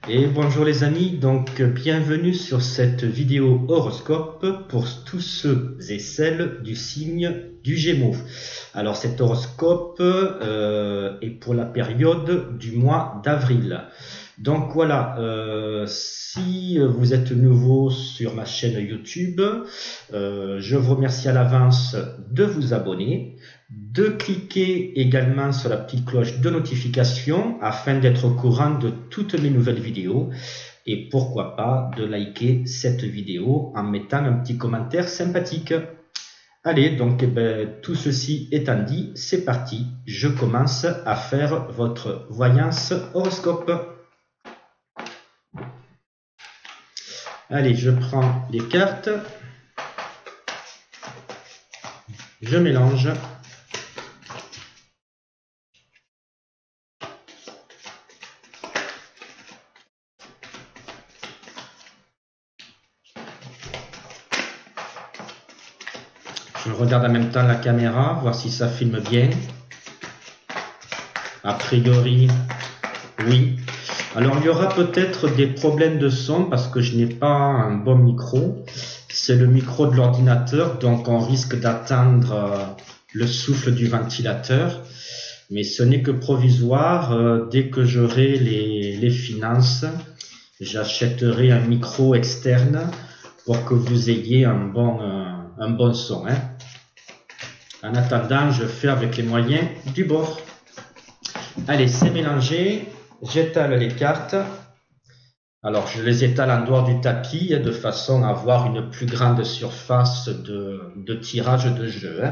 Et bonjour les amis, donc bienvenue sur cette vidéo horoscope pour tous ceux et celles du signe du Gémeaux. Alors cet horoscope est pour la période du mois d'avril. Donc voilà, si vous êtes nouveau sur ma chaîne YouTube, je vous remercie à l'avance de vous abonner, de cliquer également sur la petite cloche de notification afin d'être au courant de toutes mes nouvelles vidéos et pourquoi pas de liker cette vidéo en mettant un petit commentaire sympathique. Allez, donc tout ceci étant dit, c'est parti, je commence à faire votre voyance horoscope. Allez, je prends les cartes, je mélange. Je regarde en même temps la caméra, voir si ça filme bien. A priori, oui. Alors, il y aura peut-être des problèmes de son parce que je n'ai pas un bon micro. C'est le micro de l'ordinateur, donc on risque d'attendre le souffle du ventilateur. Mais ce n'est que provisoire. Dès que j'aurai les finances, j'achèterai un micro externe pour que vous ayez un bon son. En attendant, je fais avec les moyens du bord. Allez, c'est mélangé. J'étale les cartes. Alors, je les étale en dehors du tapis de façon à avoir une plus grande surface de tirage de jeu.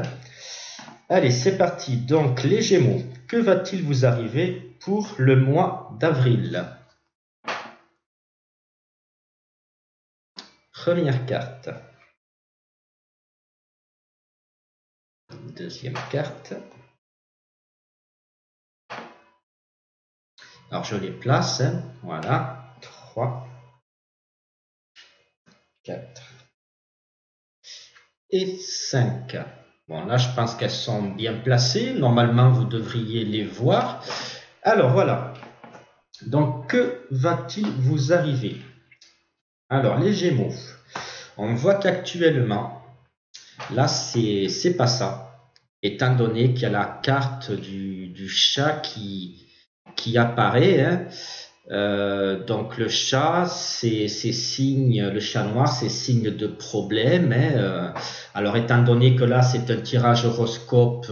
Allez, c'est parti. Donc, les Gémeaux, que va-t-il vous arriver pour le mois d'avril? Première carte. Deuxième carte. Alors, je les place. Voilà. 3, 4 et 5. Bon, là, je pense qu'elles sont bien placées. Normalement, vous devriez les voir. Alors, voilà. Donc, que va-t-il vous arriver? Alors, les Gémeaux, on voit qu'actuellement, là, c'est pas ça. Étant donné qu'il y a la carte du chat qui apparaît. Donc le chat, c'est signe, le chat noir, c'est signe de problème. Alors étant donné que là c'est un tirage horoscope,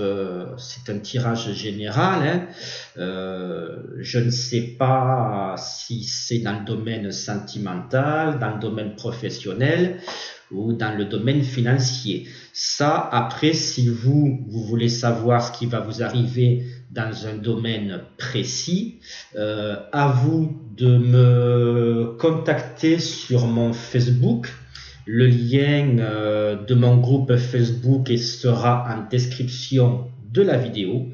c'est un tirage général. Je ne sais pas si c'est dans le domaine sentimental, dans le domaine professionnel ou dans le domaine financier. Ça, après, si vous voulez savoir ce qui va vous arriver dans un domaine précis, à vous de me contacter sur mon Facebook. Le lien de mon groupe Facebook sera en description de la vidéo.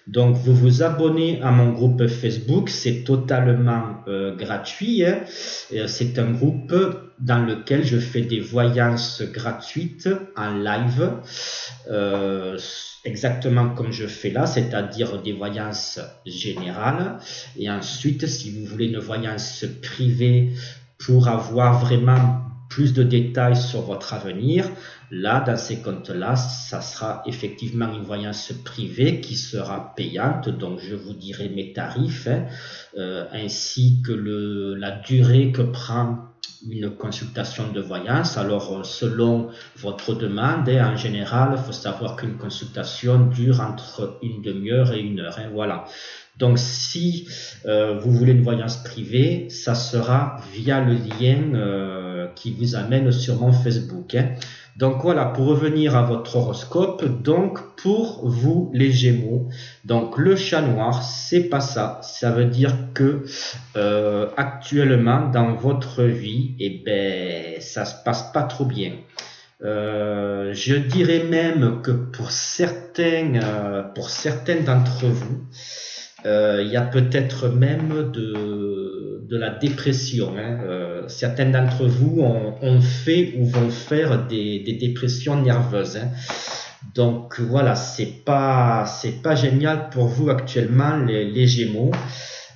Donc, vous vous abonnez à mon groupe Facebook, c'est totalement gratuit. C'est un groupe dans lequel je fais des voyances gratuites en live, exactement comme je fais là, c'est-à-dire des voyances générales. Et ensuite, si vous voulez une voyance privée pour avoir vraiment plus de détails sur votre avenir, là, dans ces comptes-là, ça sera effectivement une voyance privée qui sera payante. Donc, je vous dirai mes tarifs, ainsi que la durée que prend une consultation de voyance. Alors, selon votre demande, en général, il faut savoir qu'une consultation dure entre une demi-heure et 1 heure. Voilà. Donc, si vous voulez une voyance privée, ça sera via le lien qui vous amène sur mon Facebook. Donc voilà, pour revenir à votre horoscope, donc pour vous les Gémeaux, donc le chat noir, c'est pas ça. Ça veut dire que actuellement dans votre vie, ça se passe pas trop bien. Je dirais même que pour certains d'entre vous, il y a peut-être même de la dépression. Certains d'entre vous ont fait ou vont faire des dépressions nerveuses. Donc voilà, c'est pas génial pour vous actuellement, les Gémeaux.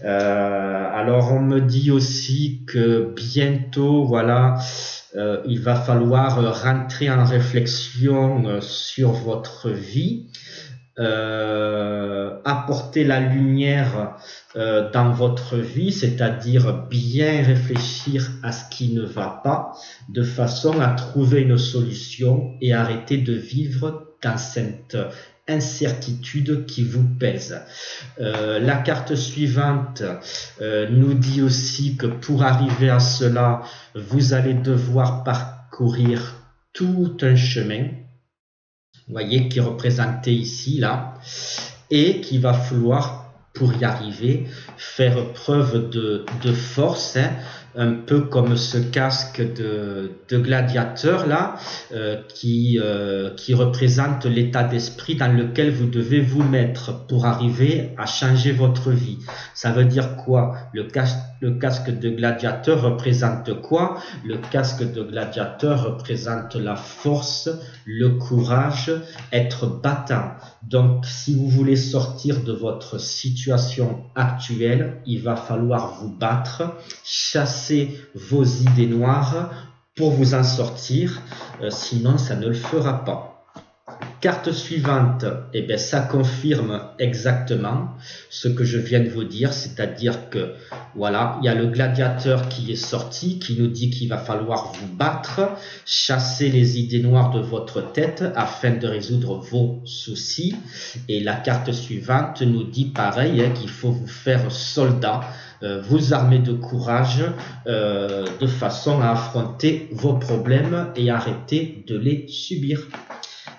Alors on me dit aussi que bientôt, voilà, il va falloir rentrer en réflexion sur votre vie, apporter la lumière dans votre vie, c'est-à-dire bien réfléchir à ce qui ne va pas, de façon à trouver une solution et arrêter de vivre dans cette incertitude qui vous pèse. La carte suivante nous dit aussi que pour arriver à cela, vous allez devoir parcourir tout un chemin, vous voyez, qui est représenté ici, là, et qu'il va falloir, pour y arriver, faire preuve de force, hein, un peu comme ce casque de gladiateur là, qui représente l'état d'esprit dans lequel vous devez vous mettre pour arriver à changer votre vie. Ça veut dire quoi? Le casque de gladiateur représente quoi? Le casque de gladiateur représente la force, le courage, être battant. Donc, si vous voulez sortir de votre situation actuelle, il va falloir vous battre, chasser vos idées noires pour vous en sortir, sinon ça ne le fera pas. Carte suivante, eh bien, ça confirme exactement ce que je viens de vous dire, c'est-à-dire que voilà, il y a le gladiateur qui est sorti, qui nous dit qu'il va falloir vous battre, chasser les idées noires de votre tête afin de résoudre vos soucis. Et la carte suivante nous dit pareil, hein, qu'il faut vous faire soldat, vous armer de courage de façon à affronter vos problèmes et arrêter de les subir.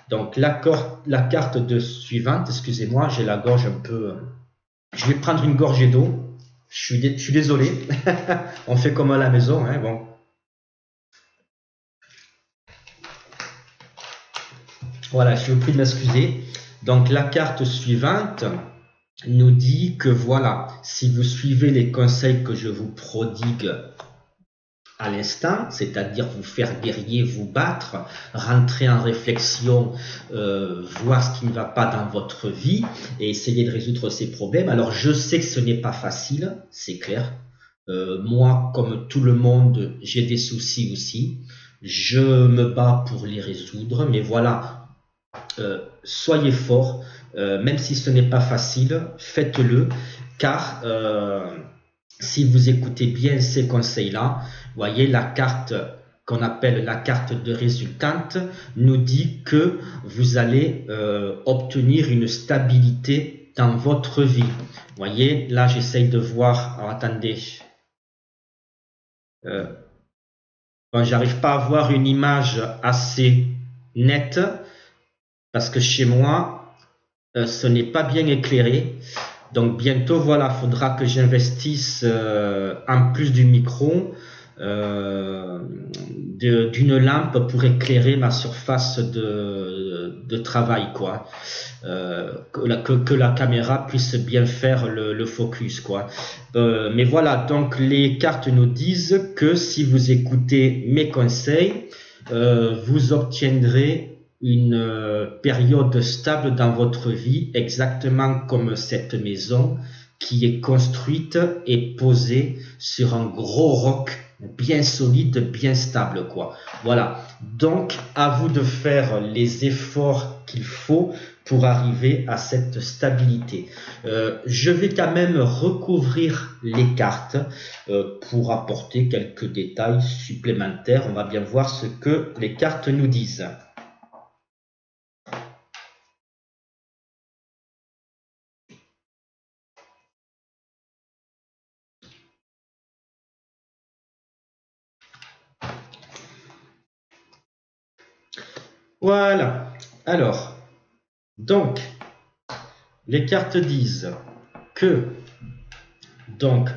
Donc la carte de suivante, excusez-moi, j'ai la gorge un peu... Je vais prendre une gorgée d'eau. Je suis désolé. On fait comme à la maison, hein, bon. Voilà, je vous prie de m'excuser. Donc la carte suivante nous dit que voilà, si vous suivez les conseils que je vous prodigue à l'instant, c'est-à-dire vous faire guerrier, vous battre, rentrer en réflexion, voir ce qui ne va pas dans votre vie et essayer de résoudre ces problèmes. Alors je sais que ce n'est pas facile, c'est clair. Moi, comme tout le monde, j'ai des soucis aussi. Je me bats pour les résoudre, mais voilà, soyez forts, même si ce n'est pas facile, faites-le, car si vous écoutez bien ces conseils-là, voyez, la carte qu'on appelle la carte de résultante nous dit que vous allez obtenir une stabilité dans votre vie. Voyez, là j'essaye de voir, alors attendez, bon, j'arrive pas à voir une image assez nette parce que chez moi ce n'est pas bien éclairé. Donc bientôt, voilà, faudra que j'investisse en plus du micro d'une lampe pour éclairer ma surface de travail, quoi. Que la caméra puisse bien faire le focus, quoi. Mais voilà, donc les cartes nous disent que si vous écoutez mes conseils, vous obtiendrez une période stable dans votre vie, exactement comme cette maison qui est construite et posée sur un gros roc bien solide, bien stable, quoi. Voilà. Donc, à vous de faire les efforts qu'il faut pour arriver à cette stabilité. Je vais quand même recouvrir les cartes pour apporter quelques détails supplémentaires. On va bien voir ce que les cartes nous disent. Voilà. Alors, donc, les cartes disent que donc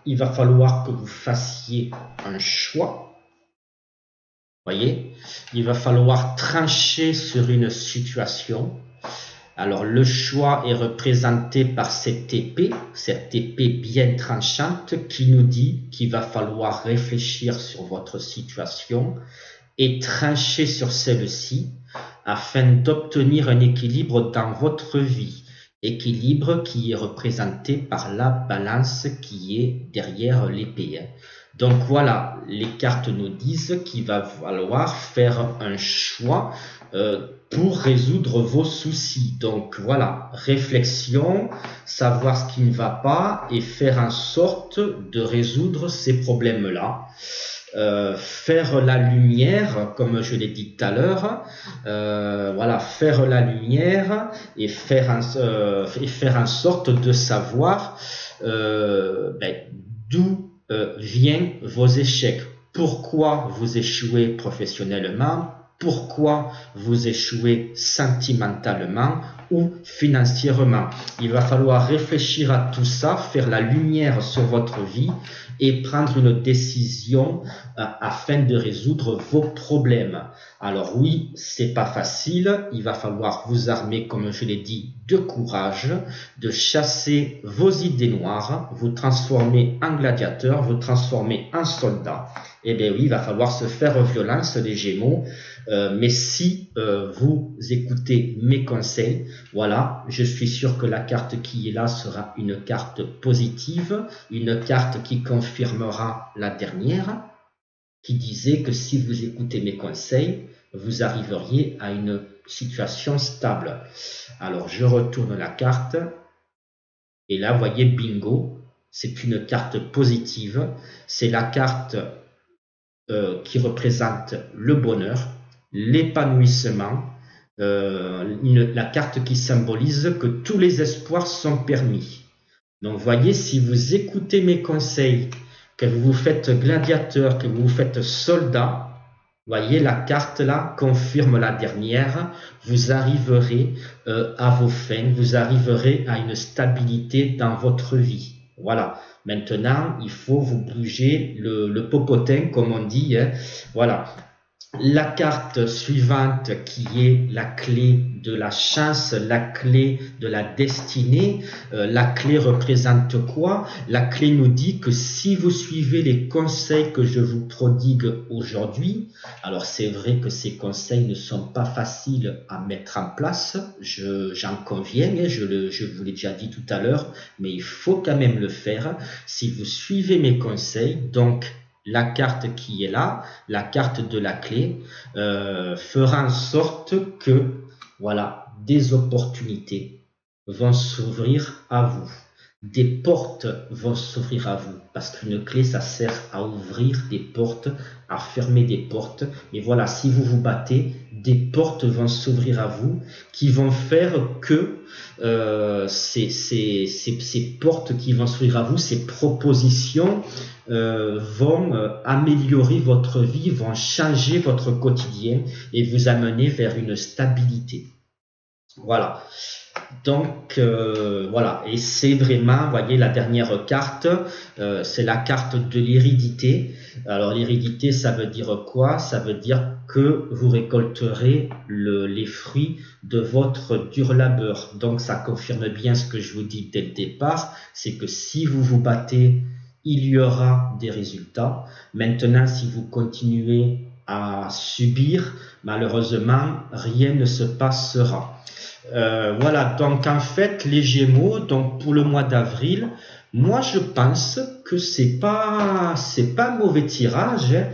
il va falloir que vous fassiez un choix. Voyez, il va falloir trancher sur une situation. Alors le choix est représenté par cette épée bien tranchante qui nous dit qu'il va falloir réfléchir sur votre situation et trancher sur celle-ci afin d'obtenir un équilibre dans votre vie. équilibre qui est représenté par la balance qui est derrière l'épée. Donc voilà, les cartes nous disent qu'il va falloir faire un choix pour résoudre vos soucis. Donc voilà, réflexion, savoir ce qui ne va pas et faire en sorte de résoudre ces problèmes-là. Faire la lumière, comme je l'ai dit tout à l'heure, voilà, faire la lumière et faire en sorte de savoir d'où viennent vos échecs, pourquoi vous échouez professionnellement, pourquoi vous échouez sentimentalement ou financièrement. Il va falloir réfléchir à tout ça, faire la lumière sur votre vie et prendre une décision afin de résoudre vos problèmes. Alors oui, c'est pas facile, il va falloir vous armer, comme je l'ai dit, de courage, de chasser vos idées noires, vous transformer en gladiateur, vous transformer en soldat. Eh bien oui, il va falloir se faire violence, les Gémeaux, mais si vous écoutez mes conseils, voilà, je suis sûr que la carte qui est là sera une carte positive, une carte qui confirmera la dernière, qui disait que si vous écoutez mes conseils, vous arriveriez à une situation stable. Alors, je retourne la carte, et là, vous voyez, bingo, c'est une carte positive, c'est la carte qui représente le bonheur, l'épanouissement, la carte qui symbolise que tous les espoirs sont permis. Donc, voyez, si vous écoutez mes conseils, que vous vous faites gladiateur, que vous vous faites soldat, voyez, la carte là confirme la dernière, vous arriverez à vos fins, vous arriverez à une stabilité dans votre vie. Voilà. Maintenant, il faut vous bouger le popotin, comme on dit. Hein. Voilà. La carte suivante qui est la clé de la chance, la clé de la destinée, la clé représente quoi? La clé nous dit que si vous suivez les conseils que je vous prodigue aujourd'hui, alors c'est vrai que ces conseils ne sont pas faciles à mettre en place, j'en conviens, je vous l'ai déjà dit tout à l'heure, mais il faut quand même le faire. Si vous suivez mes conseils, donc la carte qui est là, la carte de la clé, fera en sorte que, voilà, des opportunités vont s'ouvrir à vous. Des portes vont s'ouvrir à vous. Parce qu'une clé, ça sert à ouvrir des portes, à fermer des portes. Et voilà, si vous vous battez, des portes vont s'ouvrir à vous qui vont faire que ces portes qui vont s'ouvrir à vous, ces propositions vont améliorer votre vie, vont changer votre quotidien et vous amener vers une stabilité. Voilà. Donc voilà, et c'est vraiment, vous voyez, la dernière carte, c'est la carte de l'hérédité. Alors l'hérédité, ça veut dire quoi? Ça veut dire que vous récolterez les fruits de votre dur labeur. Donc ça confirme bien ce que je vous dis dès le départ, c'est que si vous vous battez, il y aura des résultats. Maintenant, si vous continuez à subir, malheureusement, rien ne se passera. Voilà, donc en fait, les Gémeaux, donc pour le mois d'avril, moi je pense que c'est pas un mauvais tirage. Hein.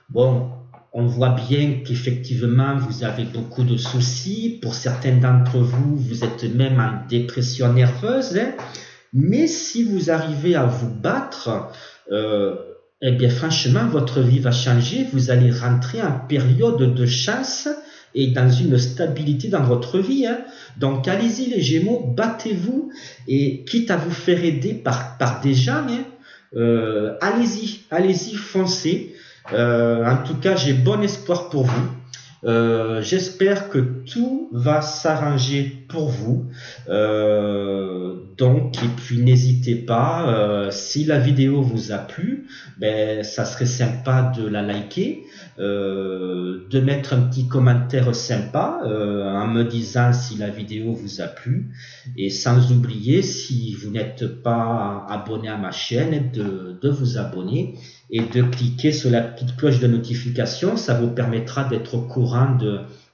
Bon, on voit bien qu'effectivement vous avez beaucoup de soucis. Pour certains d'entre vous, vous êtes même en dépression nerveuse. Hein. Mais si vous arrivez à vous battre, eh bien franchement, votre vie va changer. Vous allez rentrer en période de chance et dans une stabilité dans votre vie. Hein. Donc allez-y les Gémeaux, battez-vous et quitte à vous faire aider par des gens, hein, allez-y, foncez. En tout cas, j'ai bon espoir pour vous. J'espère que tout va s'arranger pour vous. Donc, et puis n'hésitez pas, si la vidéo vous a plu, ben, ça serait sympa de la liker, de mettre un petit commentaire sympa en me disant si la vidéo vous a plu. Et sans oublier, si vous n'êtes pas abonné à ma chaîne, de vous abonner et de cliquer sur la petite cloche de notification. Ça vous permettra d'être au courant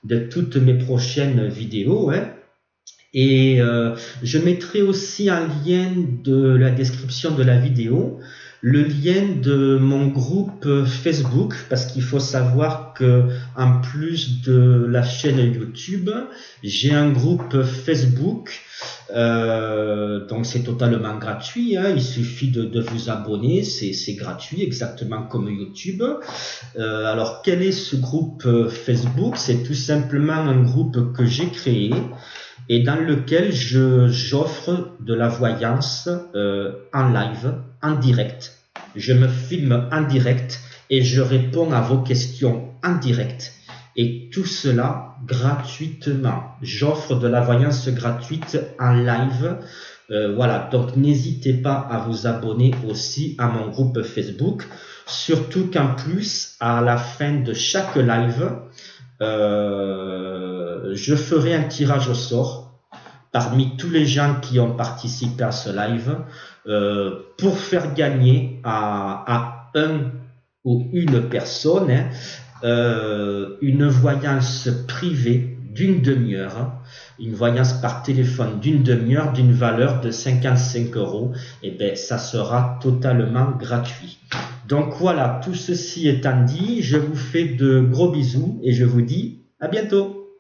de toutes mes prochaines vidéos. Hein. Et je mettrai aussi un lien de la description de la vidéo, le lien de mon groupe Facebook, parce qu'il faut savoir que en plus de la chaîne YouTube, j'ai un groupe Facebook. Donc c'est totalement gratuit, hein. Il suffit de vous abonner, c'est gratuit, exactement comme YouTube. Alors quel est ce groupe Facebook? C'est tout simplement un groupe que j'ai créé et dans lequel j'offre de la voyance en live, en direct. Je me filme en direct et je réponds à vos questions en direct. Et tout cela gratuitement. J'offre de la voyance gratuite en live. Voilà, donc n'hésitez pas à vous abonner aussi à mon groupe Facebook. Surtout qu'en plus, à la fin de chaque live, je ferai un tirage au sort parmi tous les gens qui ont participé à ce live pour faire gagner à un ou une personne une voyance privée d'une demi-heure, une voyance par téléphone d'une demi-heure d'une valeur de 55 €. Et bien, ça sera totalement gratuit. Donc voilà, tout ceci étant dit, je vous fais de gros bisous et je vous dis à bientôt.